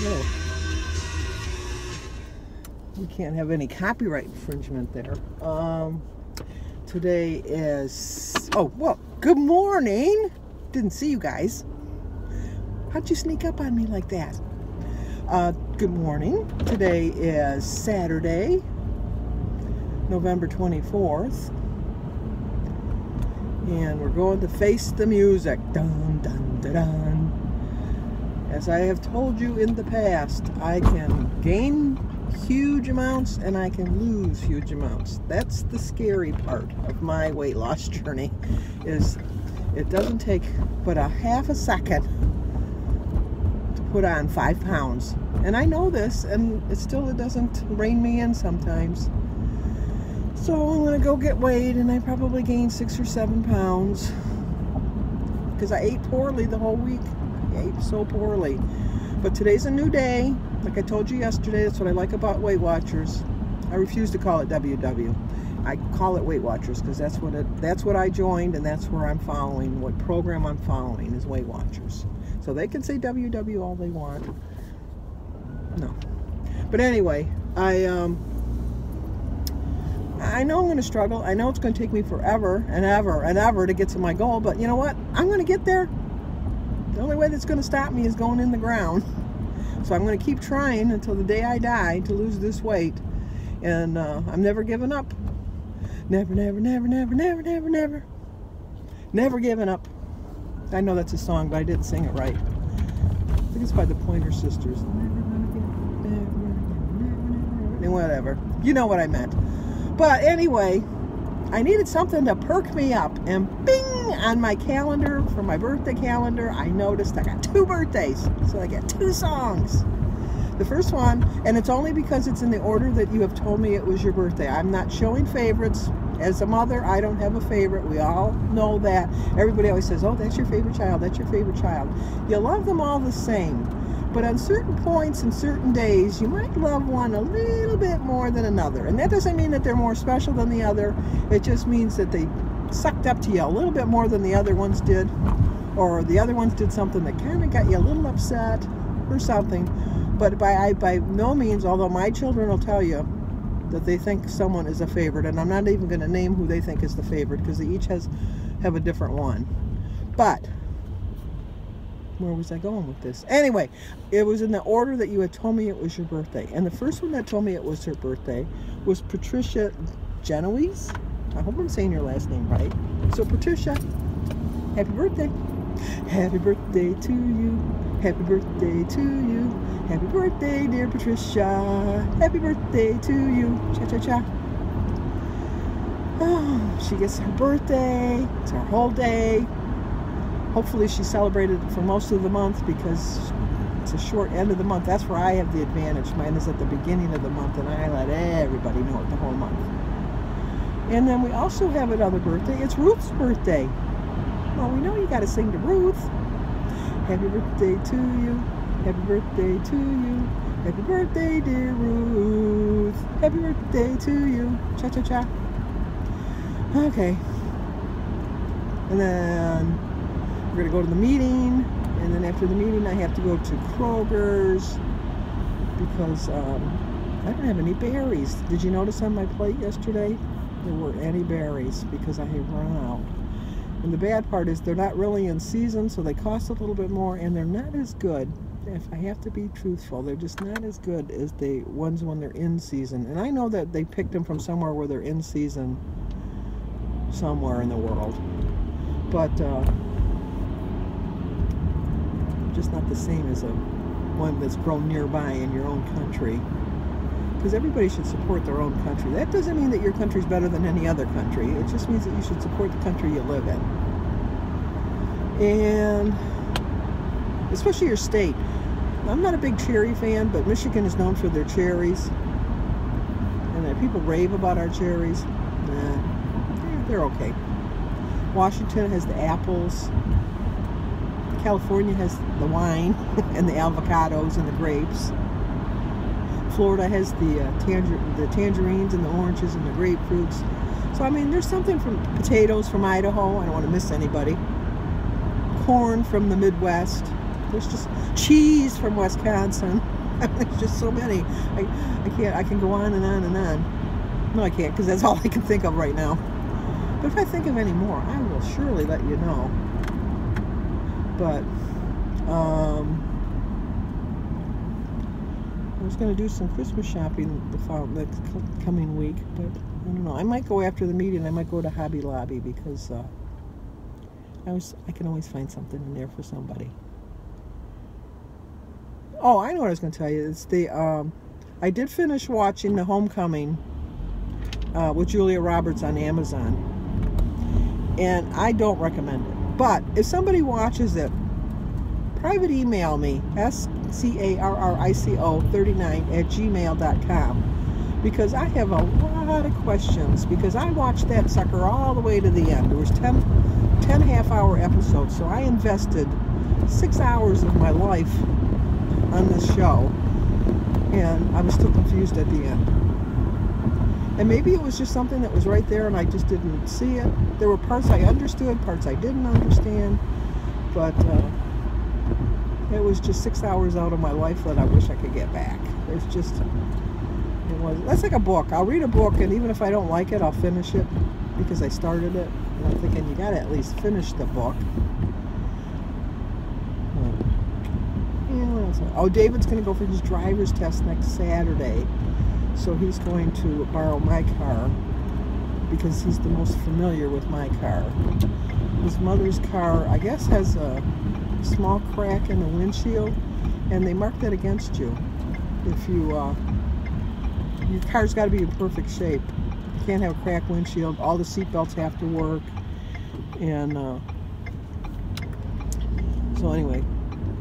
No. We can't have any copyright infringement there. Today is, oh, well, good morning. Didn't see you guys. How'd you sneak up on me like that? Good morning. Today is Saturday, November 24th. And we're going to face the music. Dun, dun, dun, dun. As I have told you in the past, I can gain huge amounts and I can lose huge amounts. That's the scary part of my weight loss journey, is it doesn't take but a half a second to put on 5 pounds. And I know this, and it doesn't rein me in sometimes. So I'm going to go get weighed, and I probably gained 6 or 7 pounds because I ate poorly the whole week. I ate so poorly. But today's a new day. Like I told you yesterday, that's what I like about Weight Watchers. I refuse to call it WW. I call it Weight Watchers because that's what I joined, and that's where I'm following. What program I'm following is Weight Watchers. So they can say WW all they want. No. But anyway, I know I'm going to struggle. I know it's going to take me forever and ever and ever to get to my goal, but you know what? I'm going to get there. The only way that's going to stop me is going in the ground. So I'm going to keep trying until the day I die to lose this weight. And I'm never giving up. Never, never, never, never, never, never, never. Never giving up. I know that's a song, but I didn't sing it right. I think it's by the Pointer Sisters. Whatever. You know what I meant. But anyway, I needed something to perk me up. And bing! On my calendar, for my birthday calendar, I noticed I got 2 birthdays. So I got 2 songs. The first one, and it's only because it's in the order that you have told me it was your birthday. I'm not showing favorites. As a mother, I don't have a favorite. We all know that. Everybody always says, oh, that's your favorite child. That's your favorite child. You love them all the same. But on certain points and certain days, you might love one a little bit more than another. And that doesn't mean that they're more special than the other. It just means that they sucked up to you a little bit more than the other ones did. Or the other ones did something that kind of got you a little upset or something. But by no means, although my children will tell you that they think someone is a favorite. And I'm not even going to name who they think is the favorite because they each have a different one. But where was I going with this? Anyway, it was in the order that you had told me it was your birthday. And the first one that told me it was her birthday was Patricia Genoese. I hope I'm saying your last name right. So Patricia, happy birthday. Happy birthday to you. Happy birthday to you. Happy birthday, dear Patricia. Happy birthday to you. Cha-cha-cha. Oh, she gets her birthday. It's her whole day. Hopefully she celebrated it for most of the month because it's a short end of the month. That's where I have the advantage. Mine is at the beginning of the month, and I let everybody know it the whole month. And then we also have another birthday. It's Ruth's birthday. Well, we know you got to sing to Ruth. Happy birthday to you. Happy birthday to you. Happy birthday, dear Ruth. Happy birthday to you. Cha-cha-cha. Okay. And then we're going to go to the meeting, and then after the meeting I have to go to Kroger's because I don't have any berries. Did you notice on my plate yesterday there weren't any berries because I had run out. And the bad part is they're not really in season, so they cost a little bit more, and they're not as good. If I have to be truthful, they're just not as good as the ones when they're in season. And I know that they picked them from somewhere where they're in season somewhere in the world. But just not the same as one that's grown nearby in your own country. Because everybody should support their own country. That doesn't mean that your country's better than any other country. It just means that you should support the country you live in. And especially your state. I'm not a big cherry fan, but Michigan is known for their cherries. And people rave about our cherries. Nah, they're okay. Washington has the apples. California has the wine and the avocados and the grapes. Florida has the tangerines and the oranges and the grapefruits. So I mean, there's something from potatoes from Idaho. I don't want to miss anybody. Corn from the Midwest. There's just cheese from Wisconsin. There's just so many. I can't. I can go on and on and on. No, I can't, because that's all I can think of right now. But if I think of any more, I will surely let you know. But I was going to do some Christmas shopping the coming week, but I don't know. I might go after the meeting. I might go to Hobby Lobby, because I can always find something in there for somebody. Oh, I know what I was going to tell you. It's the I did finish watching The Homecoming with Julia Roberts on Amazon, and I don't recommend it. But if somebody watches it, private email me, scarrico39@gmail.com, because I have a lot of questions, because I watched that sucker all the way to the end. There was 10 half-hour episodes, so I invested 6 hours of my life on this show, and I was still confused at the end. And maybe it was just something that was right there and I just didn't see it. There were parts I understood, parts I didn't understand, but it was just 6 hours out of my life that I wish I could get back. There's just, that's like a book. I'll read a book, and even if I don't like it, I'll finish it because I started it. And I'm thinking, you gotta at least finish the book. Oh, David's going to go for his driver's test next Saturday, so he's going to borrow my car because he's the most familiar with my car. His mother's car, I guess, has a small crack in the windshield, and they mark that against you. If you, your car's got to be in perfect shape. You can't have a cracked windshield. All the seat belts have to work, and so anyway.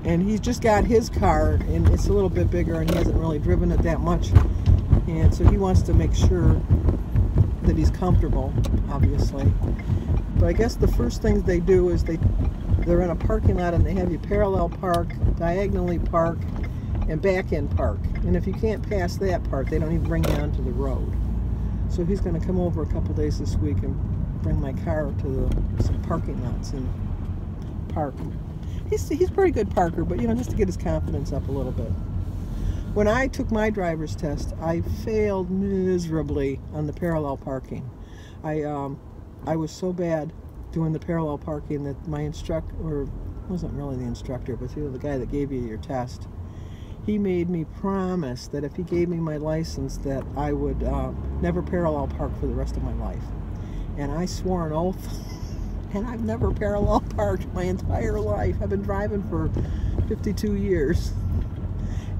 And he's just got his car, and it's a little bit bigger, and he hasn't really driven it that much. And so he wants to make sure that he's comfortable, obviously. But I guess the first things they do is they're in a parking lot, and they have you parallel park, diagonally park, and back end park. And if you can't pass that part, they don't even bring you onto the road. So he's going to come over a couple days this week and bring my car to some parking lots and park. He's a pretty good parker, but just to get his confidence up a little bit. When I took my driver's test, I failed miserably on the parallel parking. I was so bad doing the parallel parking that my instructor, or wasn't really the instructor, but the guy that gave you your test, he made me promise that if he gave me my license that I would never parallel park for the rest of my life. And I swore an oath. And I've never parallel parked my entire life. I've been driving for 52 years.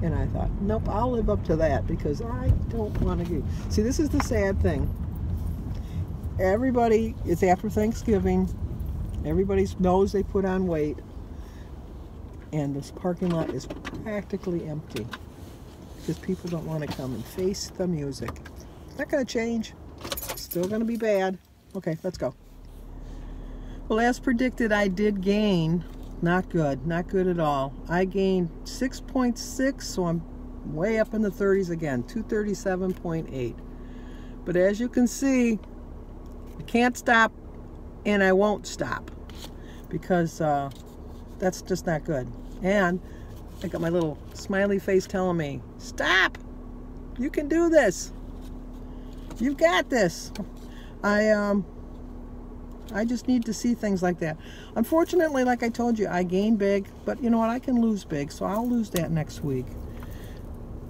And I thought, nope, I'll live up to that, because I don't want to get... See, this is the sad thing. Everybody, it's after Thanksgiving. Everybody knows they put on weight. And this parking lot is practically empty, because people don't want to come and face the music. It's not going to change. It's still going to be bad. Okay, let's go. Well, as predicted, I did gain. Not good. Not good at all. I gained 6.6, so I'm way up in the 30s again. 237.8. But as you can see, I can't stop, and I won't stop, because that's just not good. And I got my little smiley face telling me, stop! You can do this. You've got this. I just need to see things like that. Unfortunately, like I told you, I gain big, but you know what? I can lose big, so I'll lose that next week.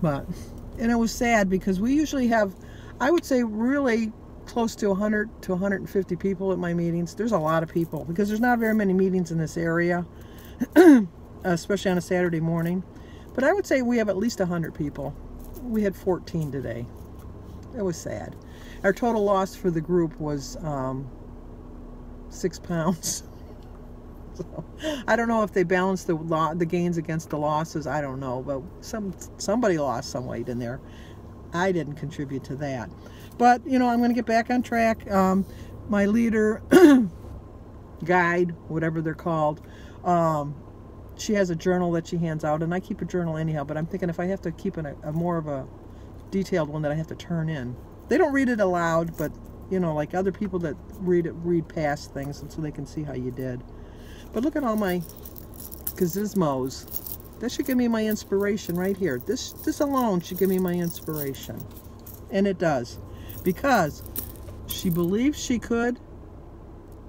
And it was sad, because we usually have, I would say, really close to 100 to 150 people at my meetings. There's a lot of people, because there's not very many meetings in this area, especially on a Saturday morning. But I would say we have at least 100 people. We had 14 today. It was sad. Our total loss for the group was 6 pounds. So, I don't know if they balanced the gains against the losses. I don't know, but somebody lost some weight in there. I didn't contribute to that. But I'm going to get back on track. My leader, guide, whatever they're called, she has a journal that she hands out, and I keep a journal anyhow. But I'm thinking if I have to keep a more of a detailed one that I have to turn in. They don't read it aloud, but like other people that read past things, and so they can see how you did. But look at all my gazismos. That should give me my inspiration right here. This alone should give me my inspiration. And it does. Because she believed she could,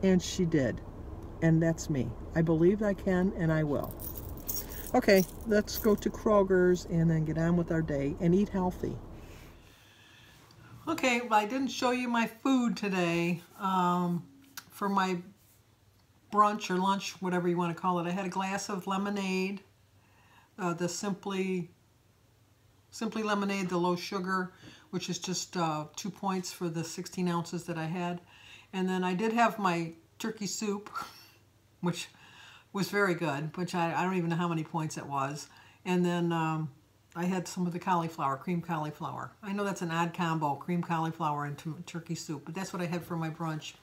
and she did. And that's me. I believe I can, and I will. Okay, let's go to Kroger's and then get on with our day and eat healthy. Okay, well, I didn't show you my food today for my brunch or lunch, whatever you want to call it. I had a glass of lemonade, the Simply Lemonade, the low sugar, which is just 2 points for the 16 ounces that I had. And then I did have my turkey soup, which was very good, which I don't even know how many points it was. And then I had some of the cauliflower, cream cauliflower. I know that's an odd combo, cream cauliflower and turkey soup, but that's what I had for my brunch.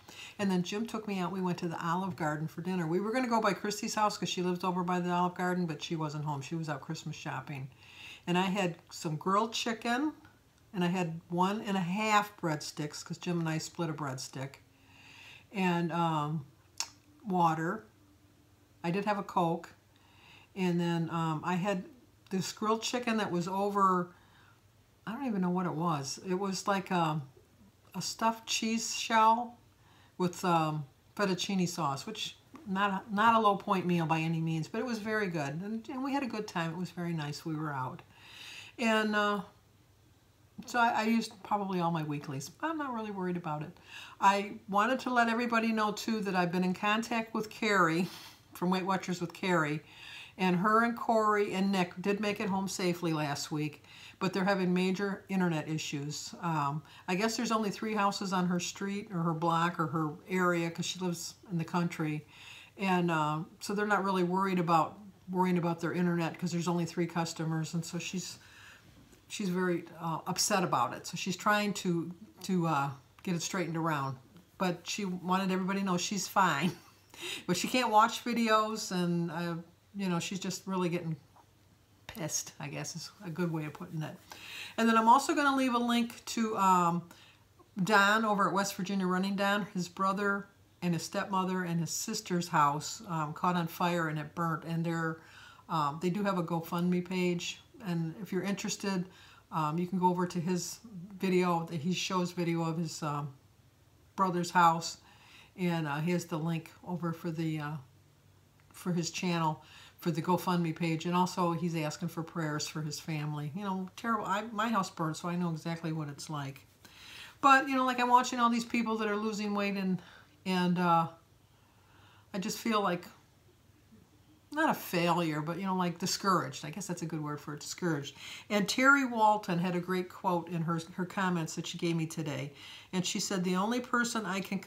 And then Jim took me out. We went to the Olive Garden for dinner. We were going to go by Christy's house because she lives over by the Olive Garden, but she wasn't home. She was out Christmas shopping. And I had some grilled chicken, and I had 1.5 breadsticks because Jim and I split a breadstick, and water. I did have a Coke, and then I had this grilled chicken that was over, I don't even know what it was. It was like a stuffed cheese shell with fettuccine sauce, which not a low point meal by any means, but it was very good, and we had a good time. It was very nice. We were out, and so I used probably all my weeklies. I'm not really worried about it. I wanted to let everybody know too that I've been in contact with Carrie from Weight Watchers with Carrie, and her and Corey and Nick did make it home safely last week, but they're having major internet issues. I guess there's only 3 houses on her street or her block or her area because she lives in the country, and so they're not really worrying about their internet because there's only 3 customers, and so she's very upset about it. So she's trying to get it straightened around, but she wanted everybody to know she's fine. But she can't watch videos, and you know, she's just really getting pissed, I guess is a good way of putting it. And then I'm also going to leave a link to Don over at West Virginia Running Don. His brother and his stepmother and his sister's house caught on fire and it burnt, and they do have a GoFundMe page. And if you're interested, you can go over to his video. He shows video of his brother's house, and he has the link over for his channel for the GoFundMe page. And also he's asking for prayers for his family. You know, terrible. My house burned, so I know exactly what it's like. But you know, like I'm watching all these people that are losing weight, and I just feel like, not a failure, but you know, like discouraged. I guess that's a good word for it, discouraged. And Terry Walton had a great quote in her comments that she gave me today, and she said, the only person I can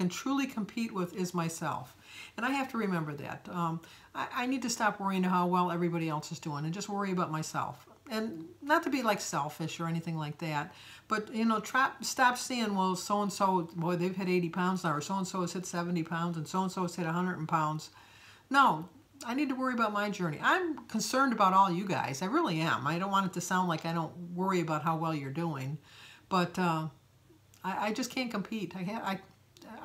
truly compete with is myself. And I have to remember that. I need to stop worrying how well everybody else is doing and just worry about myself. And not to be like selfish or anything like that, but you know, stop seeing, well, so-and-so, boy, they've hit 80 pounds now, or so-and-so has hit 70 pounds, and so-and-so has hit 100 pounds. No, I need to worry about my journey. I'm concerned about all you guys. I really am. I don't want it to sound like I don't worry about how well you're doing, but I just can't compete.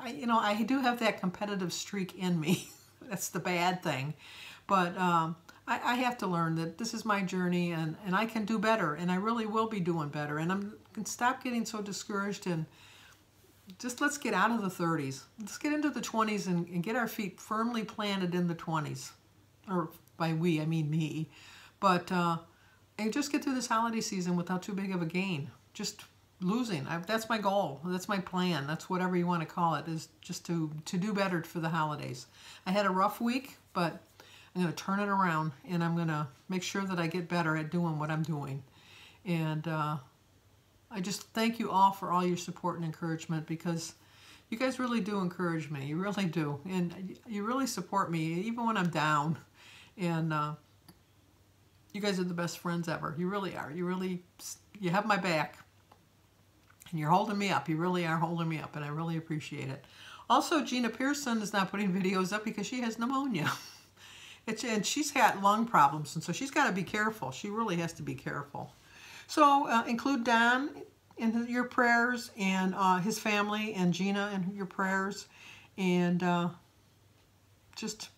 You know, I do have that competitive streak in me. That's the bad thing. But I have to learn that this is my journey, and I can do better, and I really will be doing better. And I can stop getting so discouraged, and just let's get out of the 30s. Let's get into the 20s and get our feet firmly planted in the 20s. Or by we, I mean me. But and just get through this holiday season without too big of a gain. Just losing. That's my goal. That's my plan. That's whatever you want to call it, is just to do better for the holidays. I had a rough week, but I'm going to turn it around, and I'm going to make sure that I get better at doing what I'm doing. And I just thank you all for all your support and encouragement, because you guys really do encourage me. You really do. And you really support me, even when I'm down. And you guys are the best friends ever. You really are. You have my back. And you're holding me up. You really are holding me up, and I really appreciate it. Also, Gina Pearson is not putting videos up because she has pneumonia. And she's got lung problems, and so she's got to be careful. She really has to be careful. So include Don in your prayers, and his family, and Gina in your prayers, and just